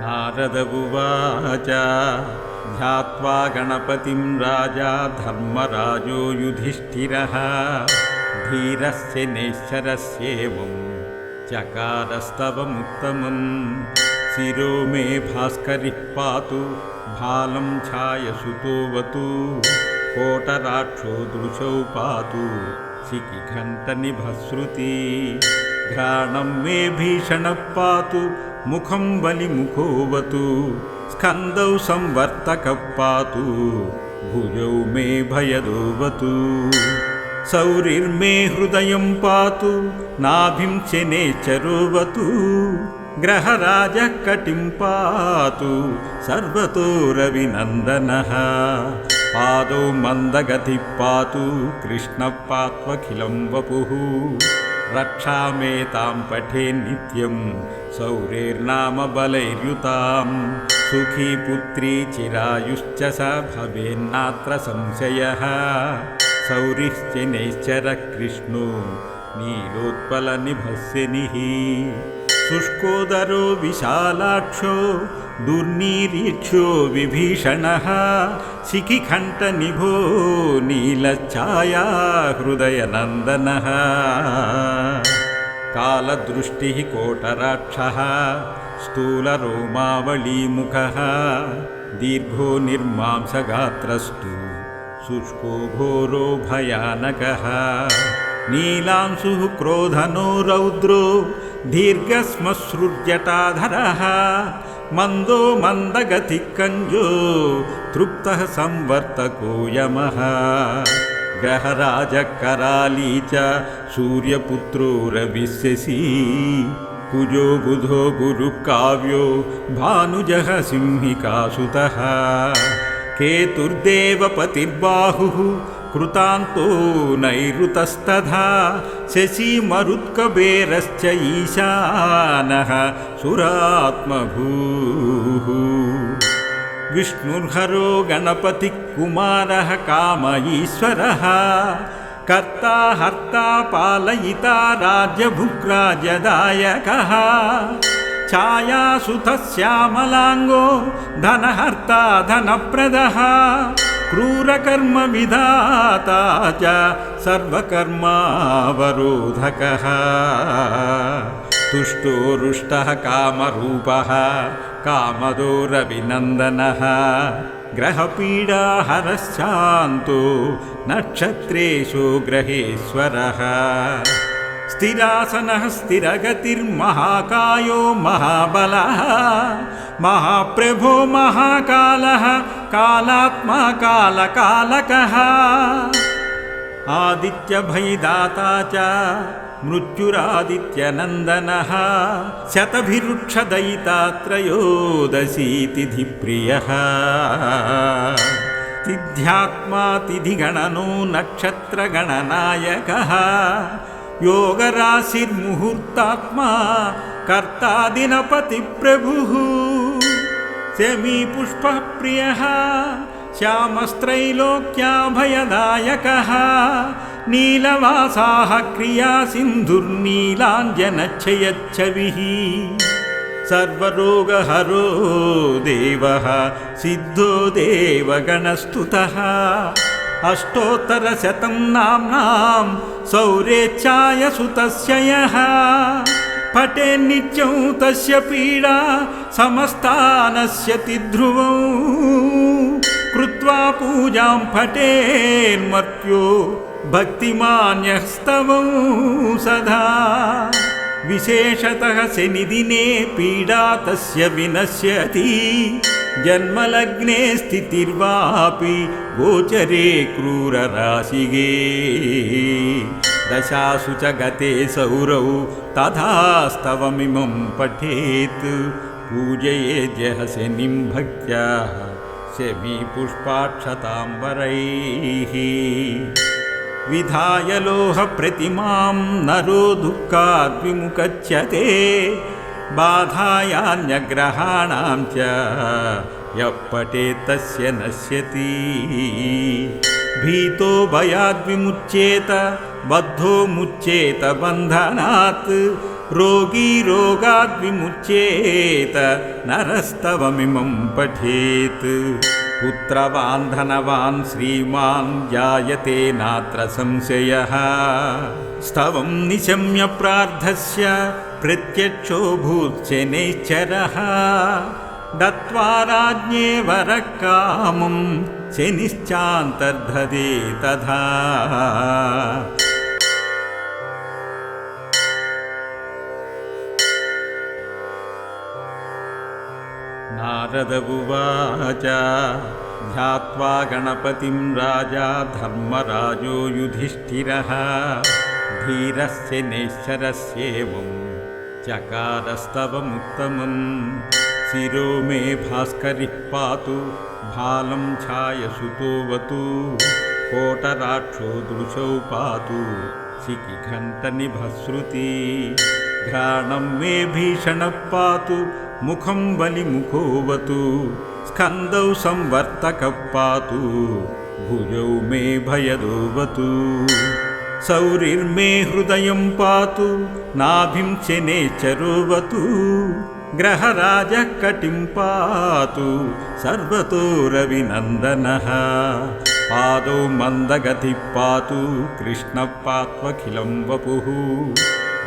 नारद उवाच ध्यात्वा गणपतिं राजा धर्मराजो युधिष्ठिरः धीरस्य नैश्चरस्येवं चकारस्तवमुत्तमम् शिरो मे भास्करिः पातु भालं छायसुतोऽवतु कोटराक्षो दृशौ पातु शिखिघण्टनिभश्रुति घ्राणं मे भीषणः पातु मुखं बलिमुखोऽवतु स्कन्दौ संवर्तकः पातु भुजौ मे भयदोऽवतु सौरिर्मे हृदयं पातु नाभिं शनैश्चरोऽवतु ग्रहराजः कटिं पातु सर्वतो रविनन्दनः पादौ मन्दगतिः पातु कृष्णः पात्वखिलं वपुः रक्षामेतां पठेन्नित्यं सौरेर्नाम बलैर्युतां सुखी पुत्री चिरायुश्च स भवेन्नात्र संशयः सौरिश्च नैश्चरः कृष्णो नीलोत्पलनिभस्यनिः शुष्कोदरो विशालाक्षो दुर्निरीक्ष्यो विभीषणः शिखिघण्टनिभो नीलच्छाया हृदयनन्दनः कालदृष्टिः कोटराक्षः स्थूलरोमावलीमुखः दीर्घो निर्मांसगात्रस्तु शुष्को घोरो भयानकः नीलांशुः क्रोधनो रौद्रो दीर्घश्मश्रुर्जटाधरः मन्दो मन्दगतिः कञ्जो तृप्तः संवर्तको यमः ग्रहराजः कराली च सूर्यपुत्रो रविशशी कुजो बुधो गुरुः काव्यो भानुजः सिंहिकासुतः केतुर्देवपतिर्बाहुः कृतान्तो नैऋतस्तथा शशी मरुत्कबेरश्च ईशानः सुरात्मभूः विष्णुर्हरो गणपतिः कुमारः काम ईश्वरः कर्ता हर्ता पालयिता राज्यभुक्राजदायकः छायासुतः श्यामलाङ्गो धनहर्ता धनप्रदः क्रूरकर्म विधाता च सर्वकर्मावरोधकः तुष्टो रुष्टः कामरूपः कामदो रविनन्दनः ग्रहपीडाहरश्चान्तो नक्षत्रेषु ग्रहेश्वरः स्थिरासनः स्थिरगतिर्महाकायो महाबलः महाप्रभो महाकालः कालात्मा कालकालकः आदित्यभयदाता च मृत्युरादित्यनन्दनः शतभिरुक्षदयिता त्रयोदशी तिथिप्रियः तिथ्यात्मा तिथिगणनो नक्षत्रगणनायकः योगराशिर्मुहूर्तात्मा कर्ता दिनपतिप्रभुः शमीपुष्पः प्रियः श्यामस्त्रैलोक्याभयदायकः नीलवासाः क्रियासिन्धुर्नीलाञ्जनच्छयच्छविः सर्वरोगहरो देवः सिद्धो देवगणस्तुतः अष्टोत्तरशतं नाम्नां सौरेच्छायसुतस्य यः पठेन्नित्यं तस्य पीडा समस्तानश्यति ध्रुवौ कृत्वा पूजां पठेन्मर्त्यो भक्तिमान्यस्तवौ सदा विशेषतः शनिदिने पीडा तस्य विनश्यति जन्मलग्ने स्थितिर्वापि गोचरे क्रूरराशिगे दशासु च गते सौरौ तथास्तवमिमं पठेत् पूजयेद्यः शनिं भक्त्या शमीपुष्पाक्षताम्बरैः विधाय लोहप्रतिमां नरो दुःखाद्विमुच्यते बाधायान्यग्रहाणां च यः पठेत् तस्य नश्यति भीतो भयाद्विमुच्येत बद्धो मुच्येत बन्धनात् रोगी रोगाद्विमुच्येत नरस्तवमिमं पठेत् पुत्रवान् धनवान् श्रीमान् जायते नात्र संशयः स्तवं निशम्य प्रार्थस्य प्रत्यक्षो भूत्शनैश्चरः दत्त्वा राज्ञे वरकामं शनिश्चान्तर्धते तथा नारद उवाच ध्यात्वा गणपतिं राजा धर्मराजो युधिष्ठिरः धीरस्य नैश्चरस्येवं चकारस्तवमुत्तमं शिरो मे भास्करिः पातु भालं छायसुतोऽवतु कोटराक्षो दृशौ पातु शिखिघण्टनिभश्रुति घ्राणं मे भीषणः पातु मुखं बलिमुखोऽवतु स्कन्दौ संवर्तकः पातु भुजौ मे भयदोऽवतु सौरिर्मे हृदयं पातु नाभिं शनैश्चरोऽवतु ग्रहराजः कटिं पातु सर्वतो रविनन्दनः पादौ मन्दगतिः पातु कृष्णः पात्वखिलं वपुः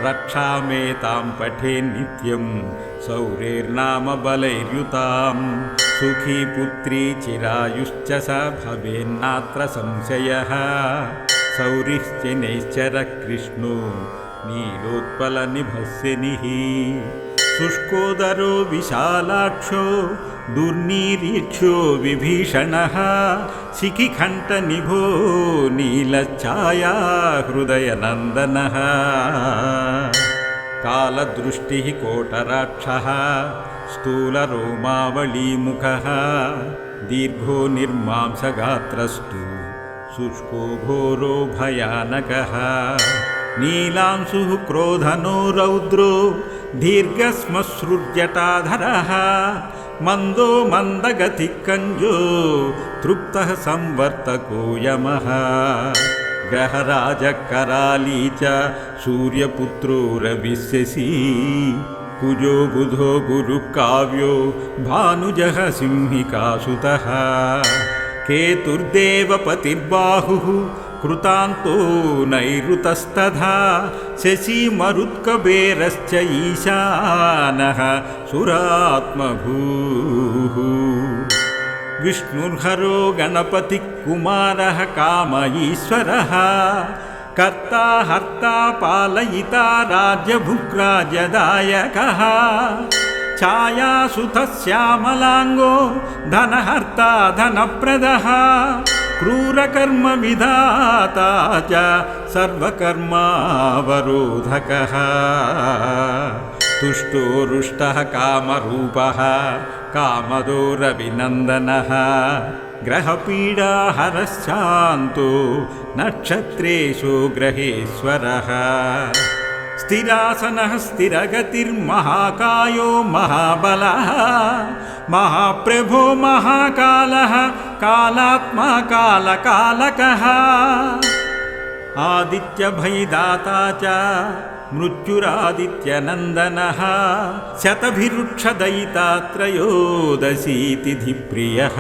रक्षामेतां पठेन्नित्यं सौरेर्नाम बलैर्युतां सुखी पुत्री चिरायुश्च स भवेन्नात्र संशयः सौरिश्च नैश्चरः कृष्णो नीलोत्पलनिभस्यनिः शुष्कोदरो विशालाक्षो दुर्नीरीक्ष्यो विभीषणः शिखिकण्ठनिभो नीलच्छाया हृदयनन्दनः कालदृष्टिः कोटराक्षः स्थूलरोमावलीमुखः दीर्घो निर्मांसगात्रस्तु शुष्को घोरो भयानकः नीलांशुः क्रोधनो रौद्रो दीर्घश्मश्रुर्जटाधरः मन्दो मन्दगतिः कञ्जो तृप्तः संवर्तको यमः ग्रहराजः कराली च सूर्यपुत्रो रविशशी कुजो बुधो गुरुकाव्यो भानुजः सिंहिकासुतः केतुर्देवपतिर्बाहुः कृतान्तो नैऋतस्तथा शशी मरुत्कबेरश्च ईशानः सुरात्मभूः विष्णुर्हरो गणपतिः कुमारः काम ईश्वरः कर्ता हर्ता पालयिता राज्यभुक्राजदायकः छायासुतः श्यामलाङ्गो धनहर्ता धनप्रदः क्रूरकर्म विधाता च सर्वकर्मावरोधकः तुष्टो रुष्टः कामरूपः कामदो रविनन्दनः ग्रहपीडाहरश्चान्तो नक्षत्रेषु ग्रहेश्वरः स्थिरासनः स्थिरगतिर्महाकायो महाबलः महाप्रभो महाकालः कालात्मा कालकालकः आदित्यभयदाता च मृत्युरादित्यनन्दनः शतभिरुक्षदयिता त्रयोदशी तिथिप्रियः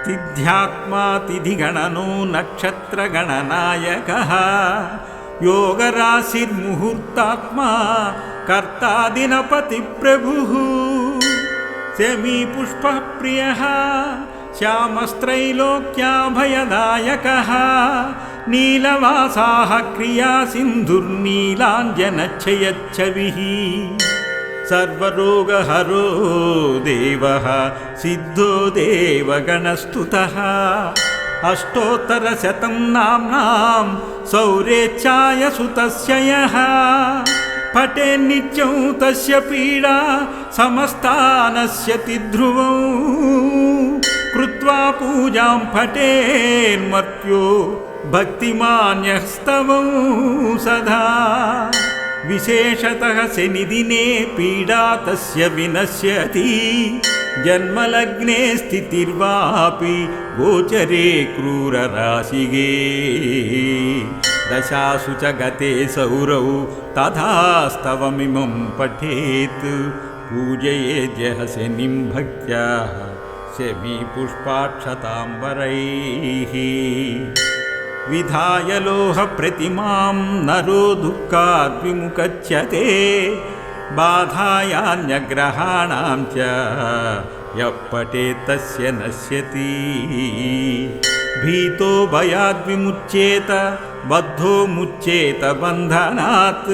तिथ्यात्मा तिथिगणनो नक्षत्रगणनायकः योगराशिर्मुहूर्तात्मा कर्ता दिनपतिप्रभुः शमीपुष्पः प्रियः श्यामस्त्रैलोक्याभयदायकः नीलवासाः क्रियासिन्धुर्नीलाञ्जनच्छयच्छविः सर्वरोगहरो देवः सिद्धो देवगणस्तुतः अष्टोत्तरशतं नाम्नां सौरेच्छायसुतस्य यः पठेन्नित्यं तस्य पीडा समस्तानश्यति ध्रुवौ कृत्वा पूजां पठेन्मर्त्यो भक्तिमान्यस्तवं सदा विशेषतः शनिदिने पीडा तस्य विनश्यति जन्मलग्ने स्थितिर्वापि गोचरे क्रूरराशिगे दशासु च गते सौरौ तथास्तवमिमं पठेत् पूजयेद्यः शनिं भक्त्या शमीपुष्पाक्षताम्बरैः विधाय लोहप्रतिमां नरो दुःखाद्विमुच्यते बाधायान्यग्रहाणां च यः पठेत् तस्य नश्यति भीतो भयाद्विमुच्येत बद्धो मुच्येत बन्धनात्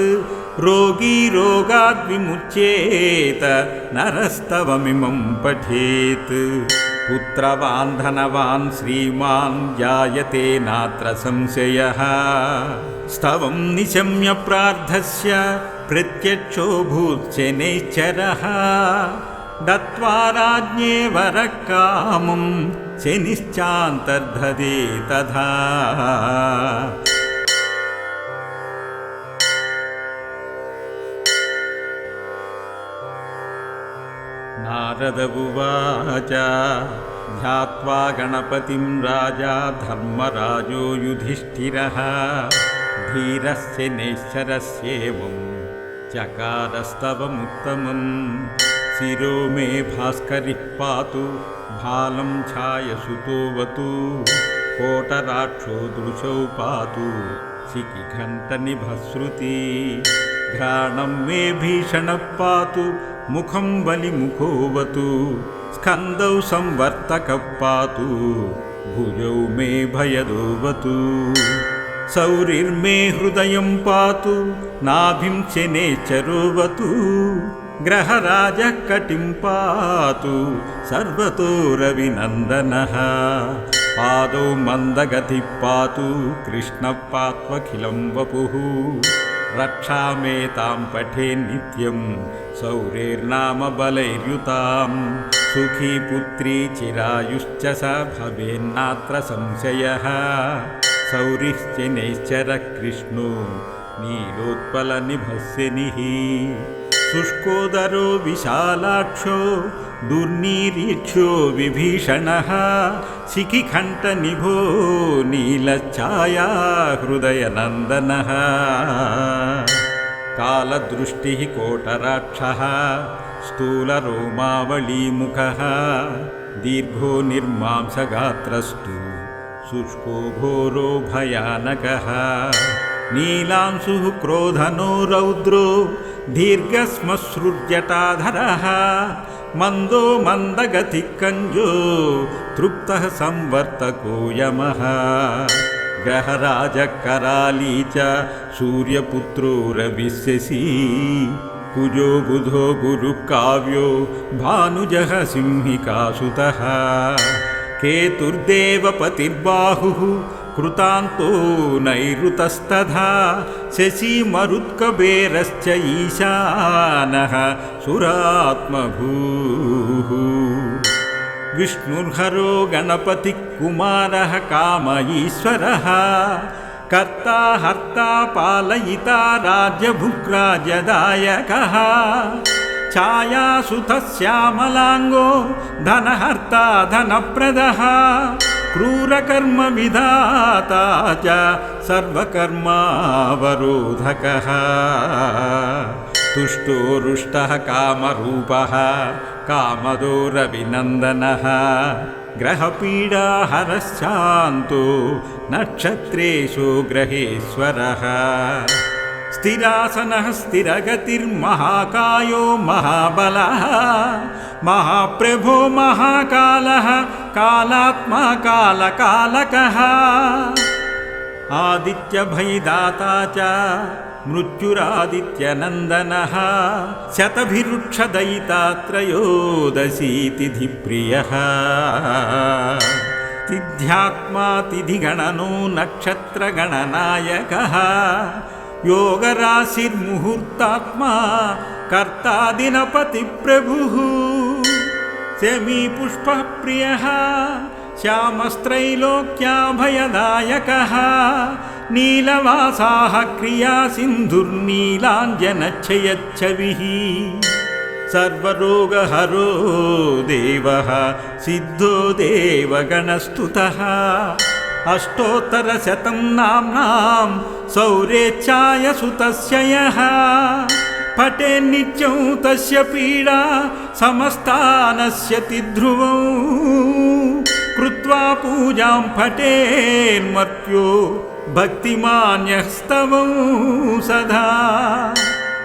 रोगी रोगाद्विमुच्येत नरस्तवमिमं पठेत् पुत्रवान् धनवान् श्रीमान् जायते नात्र संशयः स्तवं निशम्य प्रार्थस्य प्रत्यक्षो भूत्शनैश्चरः दत्त्वा राज्ञे वरः कामं शनिश्चान्तर्धते तथा नारद उवाच ध्यात्वा गणपतिं राजा धर्मराजो युधिष्ठिरः धीरस्य नैश्चरस्येवं चकारस्तवमुत्तमं शिरो मे भास्करिः पातु भालं छायसुतोऽवतु कोटराक्षो दृशौ पातु शिखिघण्टनिभश्रुति घ्राणं मे भीषणः पातु मुखं बलिमुखोऽवतु स्कन्दौ संवर्तकः पातु भुजौ मे भयदोऽवतु सौरिर्मे हृदयं पातु नाभिं शनैश्चरोऽवतु ग्रहराजः कटिं पातु सर्वतो रविनन्दनः पादौ मन्दगतिः पातु कृष्णः पात्वखिलं वपुः रक्षामेतां पठेन्नित्यं सौरेर्नाम बलैर्युतां सुखी पुत्री चिरायुश्च स भवेन्नात्र संशयः सौरिश्च नैश्चरः कृष्णो नीलोत्पलनिभस्यनिः शुष्कोदरो विशालाक्षो दुर्नीरीक्ष्यो विभीषणः शिखिकण्ठनिभो नीलच्छाया हृदयनन्दनः कालदृष्टिः कोटराक्षः स्थूलरोमावलीमुखः दीर्घो निर्मांसगात्रस्तु शुष्को घोरो भयानकः नीलांशुः क्रोधनो रौद्रो दीर्घश्मश्रुर्जटाधरः मन्दो मन्दगतिः कञ्जो तृप्तः संवर्तको यमः ग्रहराजः कराली च सूर्यपुत्रो रविशशी कुजो बुधो गुरुः काव्यो भानुजः सिंहिकासुतः केतुर्देवपतिर्बाहुः कृतान्तो नैऋतस्तथा शशी मरुत्कबेरश्च ईशानः सुरात्मभूः विष्णुर्हरो गणपतिः कुमारः काम ईश्वरः कर्ता हर्ता पालयिता राज्यभुक्राजदायकः छायासुतः श्यामलाङ्गो धनहर्ता धनप्रदः क्रूरकर्मविधाता च सर्वकर्मावरोधकः तुष्टो रुष्टः कामरूपः कामदो रविनन्दनः ग्रहपीडाहरश्चान्तो नक्षत्रेषु ग्रहेश्वरः स्थिरासनः स्थिरगतिर्महाकायो महाबलः महाप्रभो महाकालः कालात्मा कालकालकः आदित्यभयदाता च मृत्युरादित्यनन्दनः शतभिरुक्षदयिता त्रयोदशीतिथिप्रियः तिथ्यात्मा तिथिगणनो नक्षत्रगणनायकः योगराशिर्मुहूर्तात्मा कर्ता दिनपतिप्रभुः शमीपुष्पः प्रियः श्यामस्त्रैलोक्याभयदायकः नीलवासाः क्रियासिन्धुर्नीलाञ्जनच्छयच्छविः सर्वरोगहरो देवः सिद्धो देवगणस्तुतः अष्टोत्तरशतं नाम्नां सौरेच्छाय सुतस्य यः पठेन्नित्यं तस्य पीडा समस्तानश्यति ध्रुवं कृत्वा पूजां पठेन्मर्त्यो भक्तिमान्यस्तवं सदा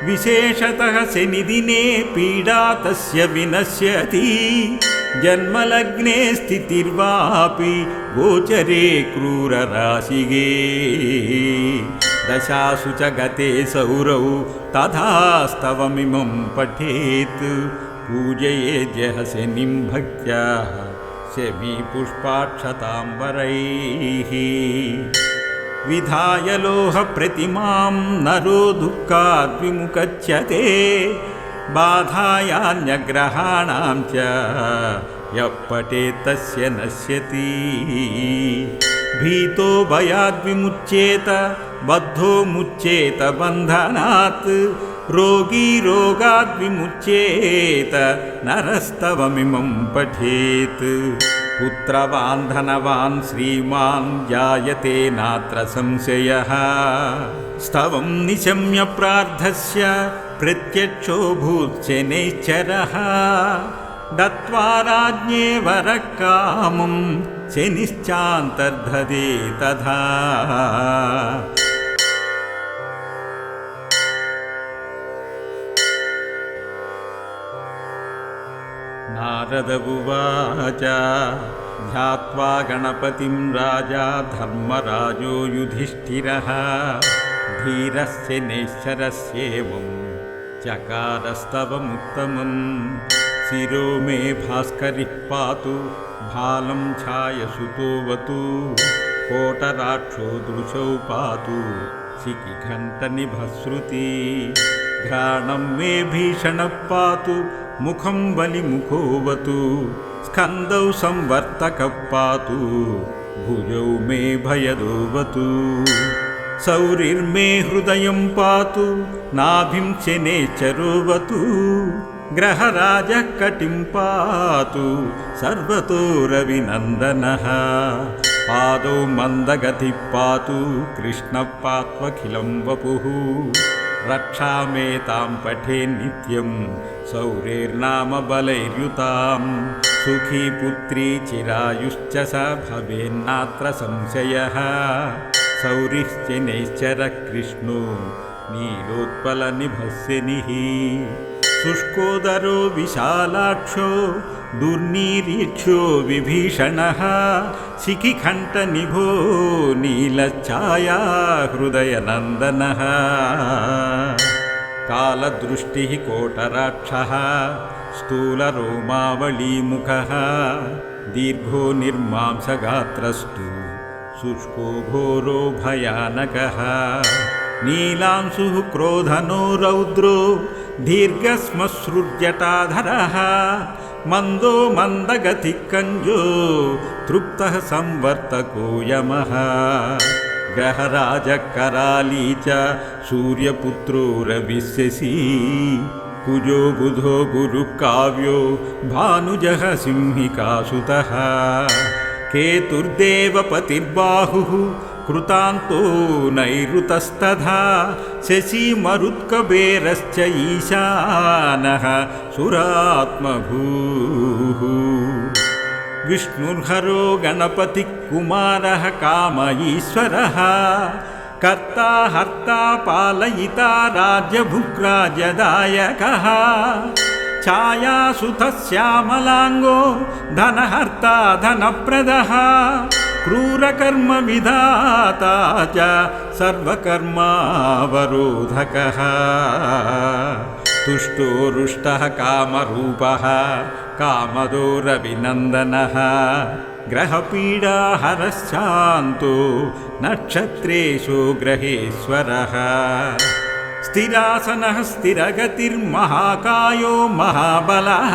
विशेषतः शनिदिने पीडा तस्य विनश्यति जन्मलग्ने स्थितिर्वापि गोचरे क्रूरराशिगे दशासु च गते सौरौ तथा स्तवमिमं पठेत् पूजयेद्यः शनिं भक्त्या शमीपुष्पाक्षताम्बरैः विधाय लोहप्रतिमां नरो दुःखाद् विमुच्यते बाधायान्यग्रहाणां च यः पठेत् तस्य नश्यति भीतो भयाद् विमुच्येत बद्धो मुच्येत बन्धनात् रोगी रोगाद् विमुच्येत नरस्तवमिमं पठेत् पुत्रवान् धनवान् श्रीमान् जायते नात्र संशयः स्तवं निशम्य प्रार्थस्य प्रत्यक्षो भूत्शनैश्चरः दत्त्वा राज्ञे वरः कामं शनिश्चान्तर्धते तथा नारद उवाच ध्यात्वा गणपतिं राजा धर्मराजो युधिष्ठिरः धीरस्य नैश्चरस्येवं चकारस्तवमुत्तमम् शिरो मे भास्करिः पातु भालं छायसुतोऽवतु कोटराक्षो दृशौ पातु शिखिघण्टनिभश्रुति घ्राणं मे भीषणः पातु मुखं बलिमुखोऽवतु स्कन्दौ संवर्तकः पातु भुजौ मे भयदोऽवतु सौरिर्मे हृदयं पातु नाभिं शनैश्चरोऽवतु ग्रहराजः कटिं पातु सर्वतो रविनन्दनः पादौ मन्दगतिः पातु कृष्णः पात्वखिलं वपुः रक्षामेतां पठेन्नित्यं सौरेर्नाम बलैर्युतां सुखी पुत्री चिरायुश्च स भवेन्नात्र संशयः सौरिश्च नैश्चरः कृष्णो नीलोत्पलनिभस्यनिः शुष्कोदरो विशालाक्षो दुर्नीरीक्ष्यो विभीषणः शिखिकण्ठनिभो नीलच्छाया हृदयनन्दनः कालदृष्टिः कोटराक्षः स्थूलरोमावलीमुखः दीर्घो निर्मांसगात्रस्तु शुष्को घोरो भयानकः नीलांशुः क्रोधनो रौद्रो दीर्घश्मश्रुर्जटाधरः मन्दो मन्दगतिः कञ्जो तृप्तः संवर्तको यमः ग्रहराजः कराली च सूर्यपुत्रो रविशशी कुजो बुधो गुरुः काव्यो भानुजः सिंहिकासुतः केतुर्देवपतिर्बाहुः कृतान्तो नैऋतस्तथा शशी मरुत्कबेरश्च ईशानः सुरात्मभूः विष्णुर्हरो गणपतिः कुमारः काम ईश्वरः कर्ता हर्ता पालयिता राज्यभुग्राजदायकः छायासुतः श्यामलाङ्गो धनहर्ता धनप्रदः क्रूरकर्म विधाता च सर्वकर्मावरोधकः तुष्टो रुष्टः कामरूपः कामदो रविनन्दनः ग्रहपीडाहरश्चान्तो नक्षत्रेषु ग्रहेश्वरः स्थिरासनः स्थिरगतिर्महाकायो महाबलः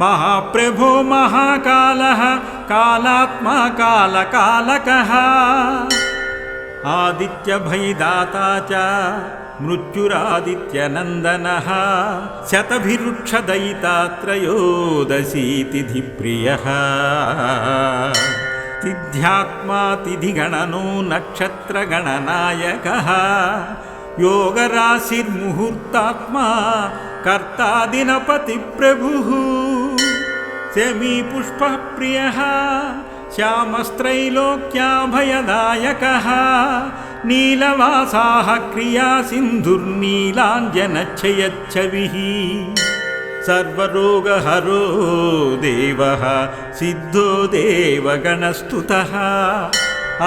महाप्रभो महाकालः कालात्मा कालकालकः आदित्यभयदाता च मृत्युरादित्यनन्दनः शतभिरुक्षदयिता त्रयोदशी तिथिप्रियः तिथ्यात्मा तिथिगणनो नक्षत्रगणनायकः योगराशिर्मुहूर्तात्मा कर्ता दिनपतिप्रभुः शमीपुष्पप्रियः श्यामस्त्रैलोक्याभयदायकः नीलवासाः क्रियासिन्धुर्नीलाञ्जनच्छयच्छविः सर्वरोगहरो देवः सिद्धो देवगणस्तुतः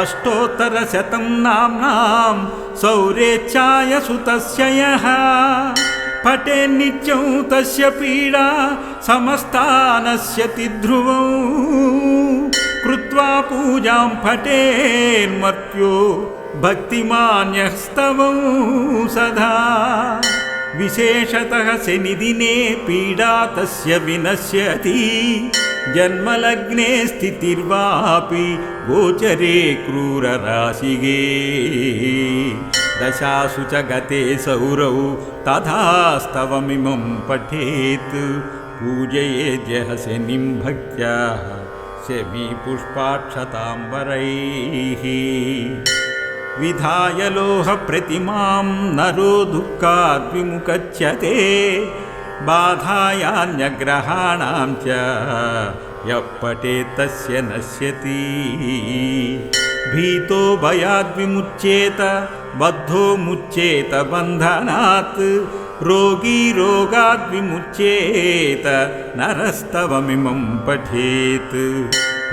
अष्टोत्तरशतं नाम्नां सौरेच्छाय सुतस्य यः पठेन्नित्यं तस्य पीडा समस्ता नश्यति ध्रुवं कृत्वा पूजां पठेन्मर्त्यो भक्तिमान्यस्तवं सदा विशेषतः शनिदिने पीडा तस्य विनश्यति जन्मलग्ने स्थितिर्वापि गोचरे क्रूरराशिगे दशासु च गते सौरौ तथास्तवमिमं पठेत् पूजयेद्यः शनिं भक्त्या शमीपुष्पाक्षताम्बरैः विधाय लोहप्रतिमां नरो दुःखाद् विमुच्यते बाधायान्यग्रहाणां च यः पठेत् तस्य नश्यति भीतो भयाद् विमुच्येत बद्धो मुच्येत बन्धनात् रोगी रोगाद् विमुच्येत नरस्तवमिमं पठेत्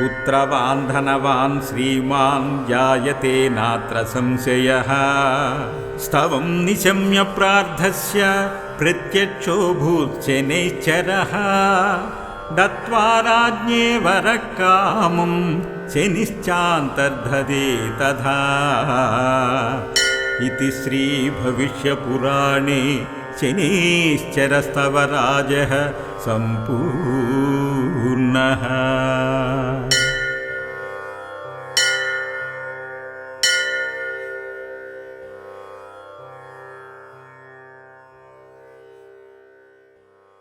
पुत्रवान् धनवान् श्रीमान् जायते नात्र संशयः स्तवं निशम्य प्रार्थस्य प्रत्यक्षो भूत्शनैश्चरः दत्त्वा राज्ञे वरकामं शनिश्चान्तर्धते तथा इति श्रीभविष्यपुराणे शनैश्चरस्तवराजः सम्पूर्णः।